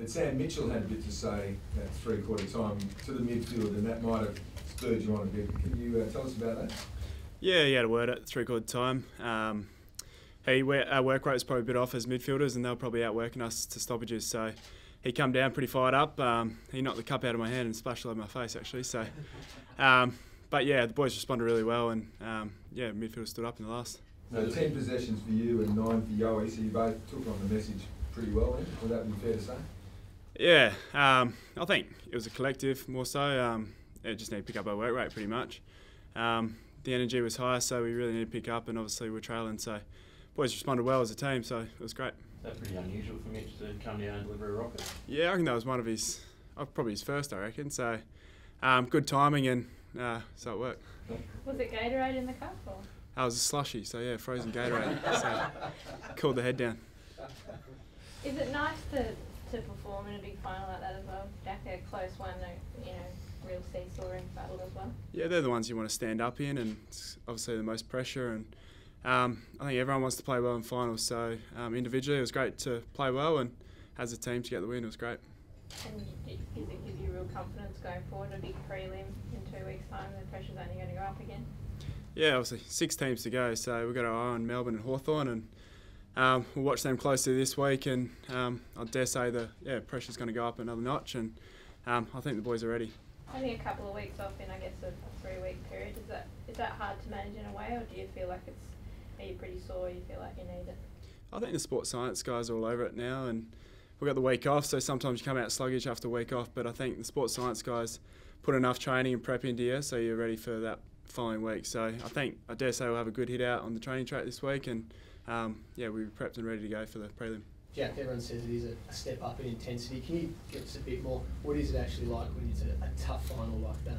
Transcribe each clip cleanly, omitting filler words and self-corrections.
that Sam Mitchell had a bit to say at three-quarter time to the midfield, and that might have spurred you on a bit. Can you tell us about that? Yeah, he had a word at three-quarter time. Our work rate was probably a bit off as midfielders, and they were probably outworking us to stoppages. So he come down pretty fired up. He knocked the cup out of my hand and splashed it over my face, actually. So, but yeah, the boys responded really well, and yeah, midfield stood up in the last. So 10 possessions for you and 9 for Yowie, so you both took on the message pretty well then, would that be fair to say? Yeah, I think it was a collective more so. It just need to pick up our work rate pretty much. The energy was high, so we really need to pick up, and obviously we're trailing, so boys responded well as a team, so it was great. Is that pretty unusual for Mitch to come down and deliver a rocket? Yeah, I reckon that was one of his, probably his first, I reckon, so good timing, and so it worked. Was it Gatorade in the cup? Or? I was a slushy, so yeah, frozen Gatorade, so cooled the head down. Is it nice to perform in a big final like that as well? Jack, a close one, you know, real seesaw battle as well? Yeah, they're the ones you want to stand up in, and it's obviously the most pressure, and I think everyone wants to play well in finals, so individually it was great to play well, and as a team to get the win, it was great. And does it give you real confidence going forward, a big prelim in 2 weeks' time, the pressure's only going to go up again? Yeah, obviously 6 teams to go, so we've got our eye on Melbourne and Hawthorn, and we'll watch them closely this week, and I dare say the pressure's going to go up another notch, and I think the boys are ready. Only a couple of weeks off in, I guess, a 3-week period. Is that hard to manage in a way, or do you feel like are you pretty sore, you feel like you need it? I think the sports science guys are all over it now, and we've got the week off, so sometimes you come out sluggish after a week off, but I think the sports science guys put enough training and prep into you so you're ready for that following week. So I dare say we'll have a good hit out on the training track this week, and yeah, we're prepped and ready to go for the prelim. Jack, everyone says it is a step up in intensity. Can you give us a bit more? What is it actually like when it's a tough final like that?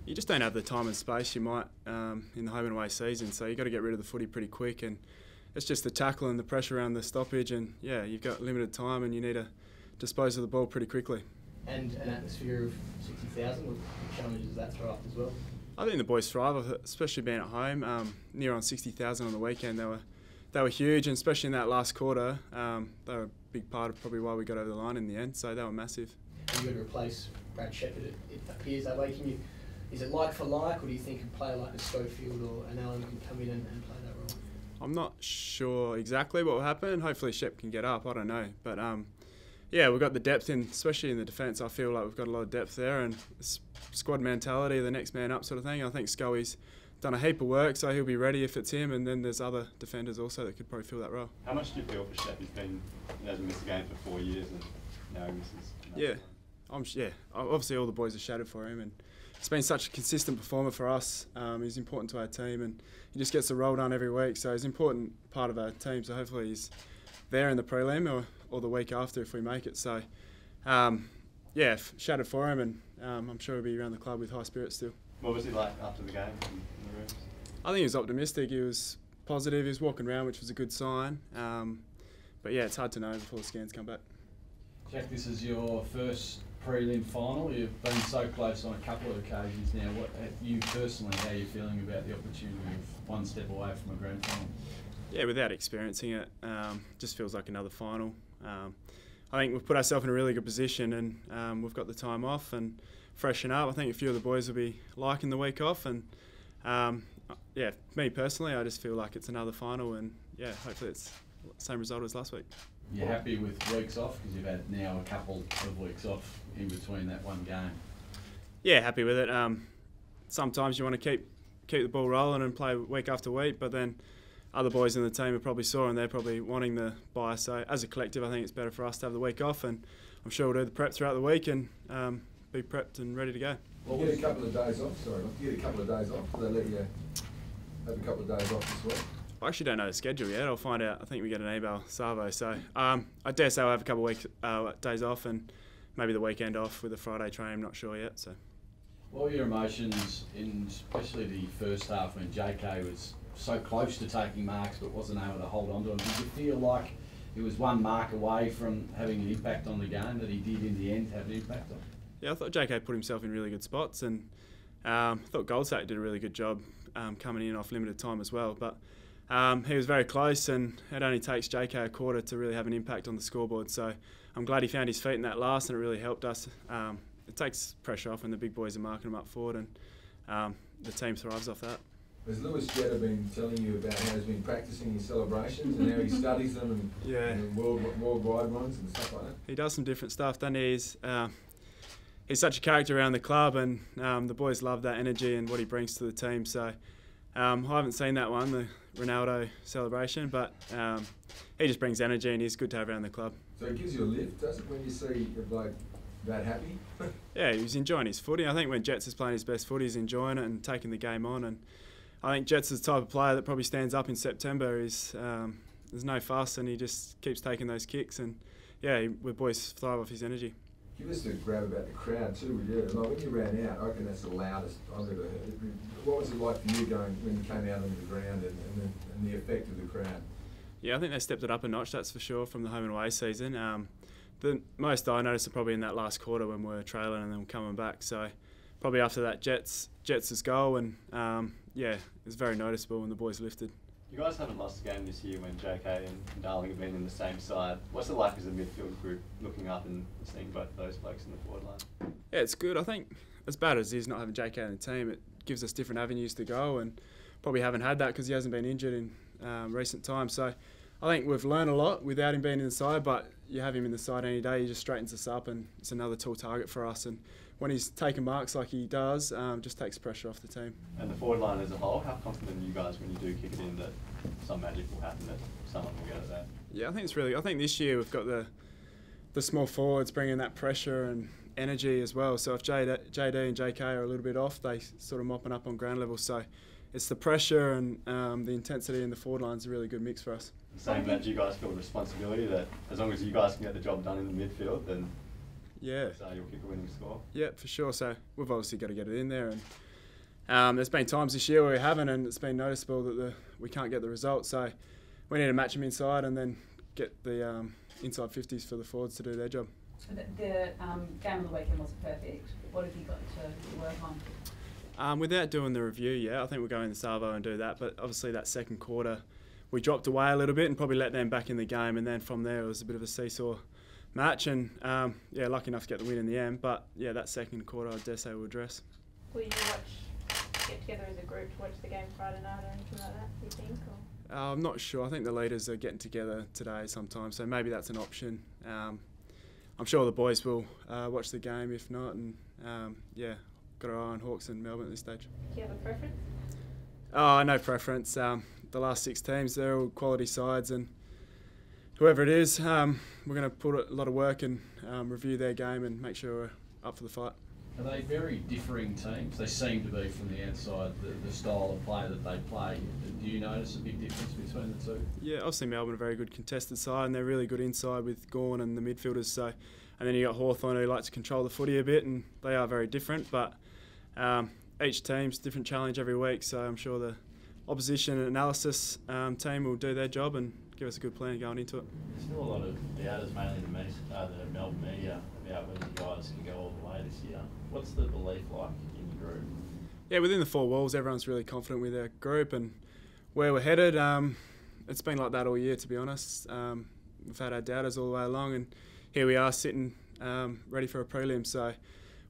You just don't have the time and space you might in the home and away season, so you've got to get rid of the footy pretty quick, and it's just the tackle and the pressure around the stoppage, and yeah, you've got limited time and you need to dispose of the ball pretty quickly. And an atmosphere of 60,000, what challenges does that throw up as well? I think the boys thrive, especially being at home. Near on 60,000 on the weekend, they were huge, and especially in that last quarter, they were a big part of probably why we got over the line in the end, so they were massive. And you've got to replace Brad Shepherd, it appears that way. Is it like for like, or do you think a player like a Schofield or an Allen can come in and play that role? I'm not sure exactly what will happen. Hopefully Shep can get up, I don't know. But yeah, we've got the depth in, especially in the defence. I feel like we've got a lot of depth there, and squad mentality, the next man up sort of thing. I think Scully's done a heap of work, so he'll be ready if it's him, and then there's other defenders also that could probably fill that role. How much do you feel for Shep? He hasn't missed a game for 4 years, and now he misses. Yeah, obviously all the boys are shattered for him, and he's been such a consistent performer for us. He's important to our team, and he just gets the role done every week, so he's an important part of our team, so hopefully he's there in the prelim or the week after if we make it. So yeah, shattered for him, and I'm sure he'll be around the club with high spirits still. What was he like after the game in the rooms? I think he was optimistic, he was positive, he was walking around, which was a good sign. But yeah, it's hard to know before the scans come back. Jack, this is your first prelim final. You've been so close on a couple of occasions now. What, you personally, how are you feeling about the opportunity of one step away from a grand final? Yeah, without experiencing it, just feels like another final. I think we've put ourselves in a really good position, and we've got the time off and freshen up. I think a few of the boys will be liking the week off, and yeah, me personally, I just feel like it's another final, and yeah, hopefully it's the same result as last week. You're happy with weeks off because you've had now a couple of weeks off in between that one game? Yeah, happy with it. Sometimes you want to keep the ball rolling and play week after week, but then other boys in the team are probably sore and they're probably wanting the bye. So as a collective, I think it's better for us to have the week off, and I'm sure we'll do the prep throughout the week and be prepped and ready to go. Well, you get a couple of days off. Sorry, you get a couple of days off. Do they let you have a couple of days off this week? I actually don't know the schedule yet. I'll find out. I think we get an email, Savo. So I dare say I'll have a couple of days off and maybe the weekend off with a Friday train. I'm not sure yet. So, what were your emotions in especially the first half when JK was so close to taking marks but wasn't able to hold on to them? Did you feel like it was one mark away from having an impact on the game that he did in the end have an impact on? Yeah, I thought JK put himself in really good spots, and I thought Goldsack did a really good job coming in off limited time as well. But he was very close, and it only takes JK a quarter to really have an impact on the scoreboard. So I'm glad he found his feet in that last, and it really helped us. It takes pressure off when the big boys are marking him up forward, and the team thrives off that. Has Lewis Jetta been telling you about how he's been practicing his celebrations and how he studies them and worldwide ones and stuff like that? He does some different stuff, doesn't he? He's such a character around the club, and the boys love that energy and what he brings to the team. So I haven't seen that one, the Ronaldo celebration, but he just brings energy and he's good to have around the club. So it gives you a lift, does it, when you see a bloke that happy? Yeah, he was enjoying his footy. I think when Jets is playing his best footy, he's enjoying it and taking the game on. And I think Jets is the type of player that probably stands up in September. There's no fuss, and he just keeps taking those kicks. And yeah, we boys thrive off his energy. Give us a grab about the crowd too, would you? Like when you ran out, I reckon that's the loudest I've ever heard. What was it like for you going when you came out onto the ground and the effect of the crowd? Yeah, I think they stepped it up a notch, that's for sure, from the home and away season. The most I noticed are probably in that last quarter when we were trailing and then coming back. So probably after that Jets' goal, and yeah, it was very noticeable when the boys lifted. You guys haven't lost a game this year when JK and Darling have been in the same side. What's it like as a midfield group looking up and seeing both those blokes in the forward line? Yeah, it's good. I think as bad as it is not having JK in the team, it gives us different avenues to go, and probably haven't had that because he hasn't been injured in recent times. So I think we've learned a lot without him being in the side, but you have him in the side any day, he just straightens us up, and it's another tool target for us. And when he's taking marks like he does, just takes pressure off the team. And the forward line as a whole, how confident are you guys when you do kick it in that some magic will happen, that someone will get at that? Yeah, I think this year we've got the small forwards bringing that pressure and energy as well. So if JD and JK are a little bit off, they sort of mopping up on ground level. So it's the pressure and the intensity in the forward line is a really good mix for us. Saying that, do you guys feel the responsibility that as long as you guys can get the job done in the midfield, then yeah, so you'll kick a winning score? Yeah, for sure. So we've obviously got to get it in there, and there's been times this year where we haven't, and it's been noticeable that we can't get the result. So we need to match them inside and then get the inside 50s for the forwards to do their job. The game on the weekend wasn't perfect. What have you got to work on? Without doing the review yet, I think we'll go in the Savo and do that. But obviously that second quarter, we dropped away a little bit and probably let them back in the game. And then from there, it was a bit of a seesaw match. And yeah, lucky enough to get the win in the end. But yeah, that second quarter, I dare say we'll address. Will you get together as a group to watch the game Friday night or anything like that, do you think? Or? I'm not sure. I think the leaders are getting together today sometime. So maybe that's an option. I'm sure the boys will watch the game if not. And yeah, got our eye on Hawks and Melbourne at this stage. Do you have a preference? Oh, no preference. The last 6 teams, they're all quality sides, and whoever it is, we're going to put a lot of work and review their game and make sure we're up for the fight. Are they very differing teams? They seem to be from the outside, the style of play that they play. Do you notice a big difference between the two? Yeah, obviously Melbourne are a very good contested side, and they're really good inside with Gawn and the midfielders. So, and then you got Hawthorn who likes to control the footy a bit, and they are very different. But each team's different challenge every week, so I'm sure the opposition and analysis team will do their job and give us a good plan going into it. There's still a lot of doubters, mainly the Melbourne media, about whether you guys can go all the way this year. What's the belief like in your group? Yeah, within the 4 walls, everyone's really confident with our group and where we're headed. It's been like that all year, to be honest. We've had our doubters all the way along, and here we are sitting ready for a prelim. So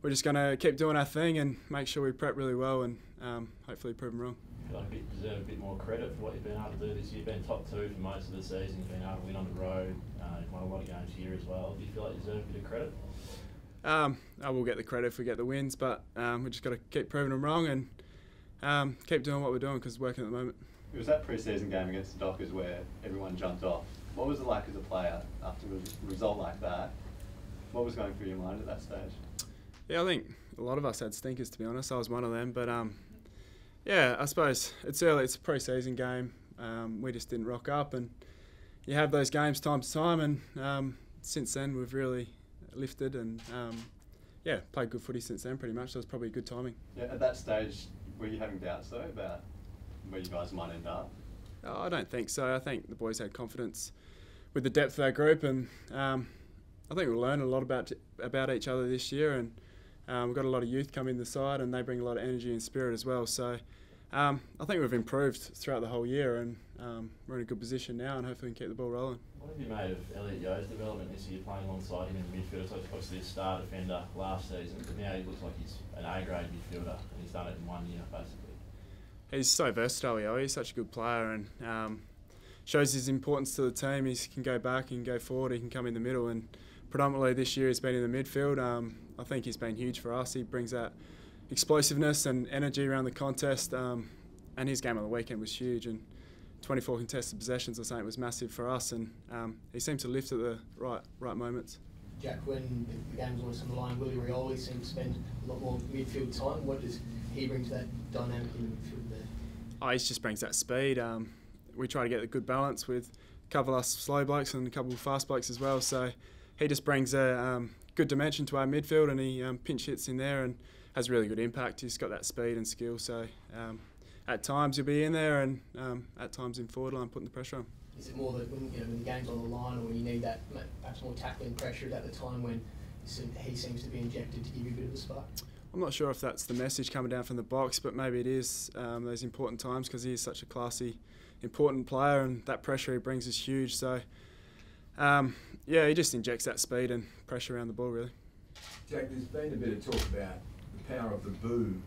we're just going to keep doing our thing and make sure we prep really well and hopefully prove them wrong. I feel like you deserve a bit more credit for what you've been able to do this year. You've been top 2 for most of the season. You've been able to win on the road. You've won a lot of games here as well. Do you feel like you deserve a bit of credit? I will get the credit if we get the wins, but we've just got to keep proving them wrong and keep doing what we're doing because it's working at the moment. It was that pre-season game against the Dockers where everyone jumped off. What was it like as a player after a result like that? What was going through your mind at that stage? Yeah, I think a lot of us had stinkers, to be honest. I was one of them, but yeah, I suppose it's early. It's a pre-season game. We just didn't rock up, and you have those games time to time. And since then, we've really lifted and yeah, played good footy since then. Pretty much, so it was probably good timing. Yeah, at that stage, were you having doubts though about where you guys might end up? Oh, I don't think so. I think the boys had confidence with the depth of our group, and I think we'll learn a lot about each other this year. And we've got a lot of youth coming in the side, and they bring a lot of energy and spirit as well. So I think we've improved throughout the whole year, and we're in a good position now, and hopefully we can keep the ball rolling. What have you made of Elliot Yo's development this year, playing alongside him in midfield? So obviously a star defender last season, but now he looks like he's an A-grade midfielder, and he's done it in 1 year, basically. He's so versatile, Yo. He's such a good player, and shows his importance to the team. He can go back, he can go forward, he can come in the middle, and predominantly this year he's been in the midfield. I think he's been huge for us. He brings that explosiveness and energy around the contest, and his game on the weekend was huge, and 24 contested possessions or something was massive for us, and he seemed to lift at the right moments. Jack, when the game's always on the line, Willie Rioli seemed to spend a lot more midfield time. What does he bring to that dynamic in the midfield there? Oh, he just brings that speed. We try to get a good balance with a couple of slow blokes and a couple of fast blokes as well, so he just brings a good dimension to our midfield, and he pinch hits in there and has really good impact. He's got that speed and skill, so at times he'll be in there, and at times in forward line putting the pressure on. Is it more that when the game's on the line, or when you need that perhaps more tackling pressure at the time when he seems to be injected to give you a bit of a spark? I'm not sure if that's the message coming down from the box, but maybe it is those important times, because he is such a classy, important player, and that pressure he brings is huge. So yeah, he just injects that speed and pressure around the ball, really. Jack, there's been a bit of talk about the power of the boo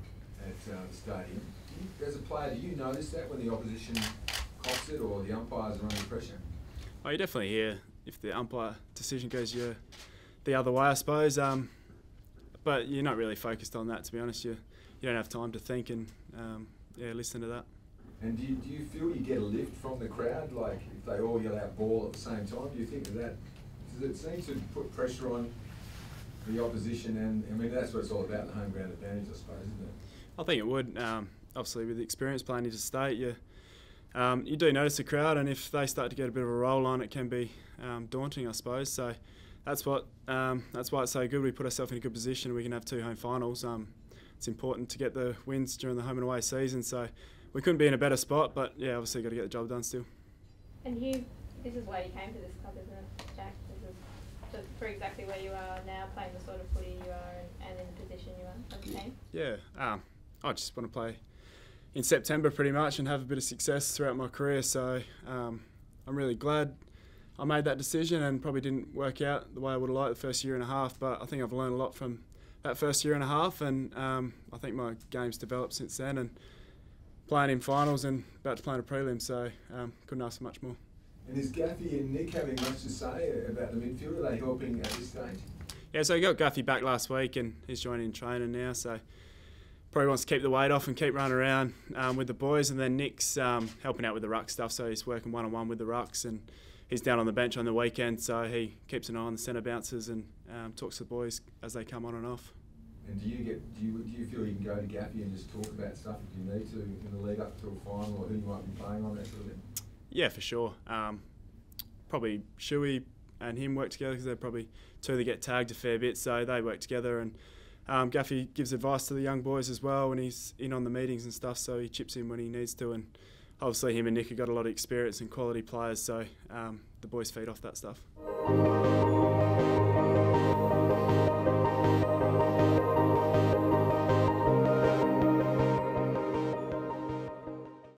at the stadium. As a player, do you notice that when the opposition cocks it or the umpires are under pressure? Oh, you definitely hear if the umpire decision goes the other way, I suppose. But you're not really focused on that, to be honest. You don't have time to think and listen to that. And do you feel you get a lift from the crowd, like if they all yell out ball at the same time? Do you think that does it seem to put pressure on the opposition? And I mean, that's what it's all about, the home ground advantage, I suppose, isn't it? I think it would. Obviously, with the experience playing interstate, you do notice the crowd, and if they start to get a bit of a roll on, it can be daunting, I suppose. So that's why it's so good. We put ourselves in a good position. We can have 2 home finals. It's important to get the wins during the home and away season. So we couldn't be in a better spot, but yeah, obviously got to get the job done still. And this is why you came to this club, isn't it, Jack? This is for exactly where you are now, playing the sort of footy you are and in the position you are as a team. Yeah, I just want to play in September pretty much and have a bit of success throughout my career. So I'm really glad I made that decision, and probably didn't work out the way I would have liked the first year and a half, but I think I've learned a lot from that first year and a half, and I think my game's developed since then, and playing in finals and about to play in a prelim, so couldn't ask for much more. And is Gaffy and Nick having much to say about the midfield? Are they helping at this stage? Yeah, so I got Gaffy back last week, and he's joining training now, so probably wants to keep the weight off and keep running around with the boys. And then Nick's helping out with the ruck stuff, so he's working one-on-one with the rucks, and he's down on the bench on the weekend, so he keeps an eye on the centre bounces and talks to the boys as they come on and off. And do you feel you can go to Gaffy and just talk about stuff if you need to in the lead up to a final, or who you might be playing on, that sort of thing? Yeah, for sure. Probably Shuey and him work together, because they're probably two that get tagged a fair bit, so they work together. And Gaffy gives advice to the young boys as well when he's in on the meetings and stuff, so he chips in when he needs to. And obviously him and Nick have got a lot of experience and quality players, so the boys feed off that stuff.